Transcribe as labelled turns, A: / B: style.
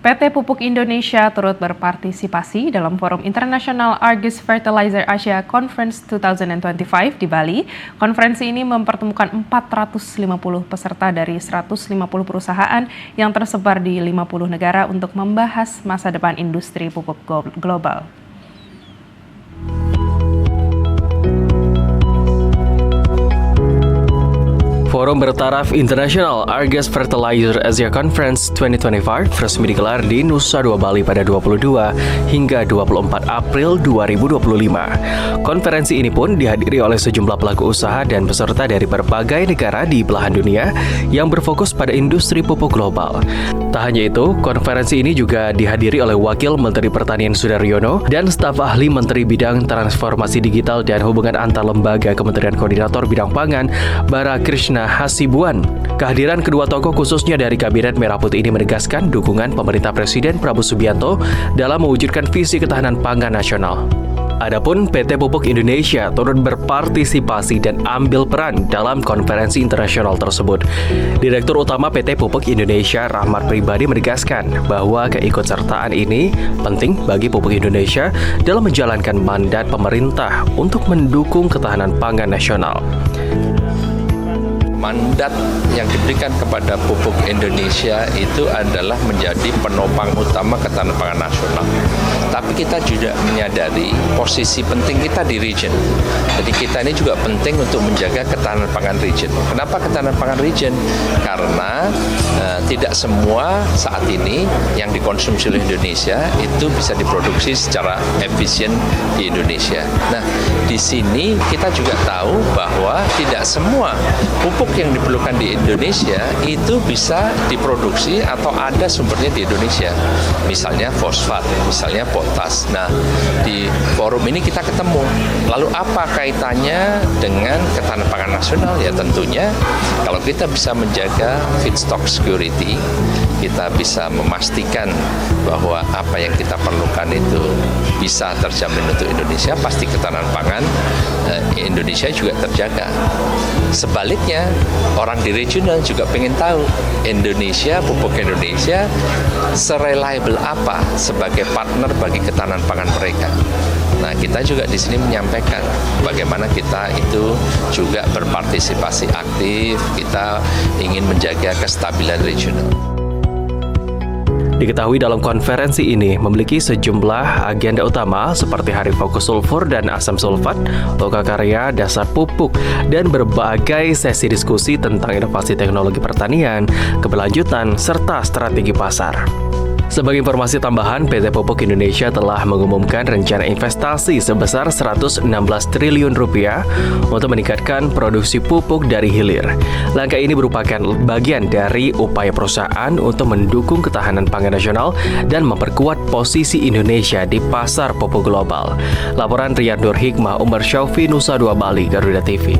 A: PT Pupuk Indonesia turut berpartisipasi dalam Forum Internasional Argus Fertilizer Asia Conference 2025 di Bali. Konferensi ini mempertemukan 450 peserta dari 150 perusahaan yang tersebar di 50 negara untuk membahas masa depan industri pupuk global.
B: Forum bertaraf internasional Argus Fertilizer Asia Conference 2025 resmi digelar di Nusa Dua Bali pada 22 hingga 24 April 2025. Konferensi ini pun dihadiri oleh sejumlah pelaku usaha dan peserta dari berbagai negara di belahan dunia yang berfokus pada industri pupuk global. Tak hanya itu, konferensi ini juga dihadiri oleh Wakil Menteri Pertanian Sudaryono dan staf ahli Menteri Bidang Transformasi Digital dan Hubungan Antar Lembaga Kementerian Koordinator Bidang Pangan, Bara Krishna Hasibuan. Kehadiran kedua tokoh khususnya dari Kabinet Merah Putih ini menegaskan dukungan pemerintah Presiden Prabowo Subianto dalam mewujudkan visi ketahanan pangan nasional. Adapun PT Pupuk Indonesia turut berpartisipasi dan ambil peran dalam konferensi internasional tersebut. Direktur Utama PT Pupuk Indonesia Rahmat Pribadi menegaskan bahwa keikutsertaan ini penting bagi Pupuk Indonesia dalam menjalankan mandat pemerintah untuk mendukung ketahanan pangan nasional.
C: Mandat yang diberikan kepada Pupuk Indonesia itu adalah menjadi penopang utama ketahanan pangan nasional. Tapi kita juga menyadari posisi penting kita di region. Jadi kita ini juga penting untuk menjaga ketahanan pangan region. Kenapa ketahanan pangan region? Karena tidak semua saat ini yang dikonsumsi oleh Indonesia itu bisa diproduksi secara efisien di Indonesia. Nah, di sini kita juga tahu bahwa tidak semua pupuk yang diperlukan di Indonesia itu bisa diproduksi atau ada sumbernya di Indonesia. Misalnya fosfat, misalnya potas. Nah, di forum ini kita ketemu. Lalu apa kaitannya dengan ketahanan pangan nasional? Ya tentunya kalau kita bisa menjaga feedstock security, kita bisa memastikan bahwa apa yang kita perlukan itu bisa terjamin untuk Indonesia, pasti ketahanan pangan Indonesia juga terjaga. Sebaliknya, orang di regional juga pengen tahu Indonesia, pupuk Indonesia sereliable apa sebagai partner bagi ketahanan pangan mereka. Nah, kita juga di sini menyampaikan bagaimana kita itu juga berpartisipasi aktif, kita ingin menjaga kestabilan regional.
B: Diketahui dalam konferensi ini memiliki sejumlah agenda utama seperti Hari Fokus Sulfur dan Asam Sulfat, Lokakarya, Dasar Pupuk, dan berbagai sesi diskusi tentang inovasi teknologi pertanian, keberlanjutan, serta strategi pasar. Sebagai informasi tambahan, PT Pupuk Indonesia telah mengumumkan rencana investasi sebesar Rp116 triliun untuk meningkatkan produksi pupuk dari hilir. Langkah ini merupakan bagian dari upaya perusahaan untuk mendukung ketahanan pangan nasional dan memperkuat posisi Indonesia di pasar pupuk global. Laporan Riyad Nur Hikmah, Umar Syaufi, Nusa Dua Bali, Garuda TV.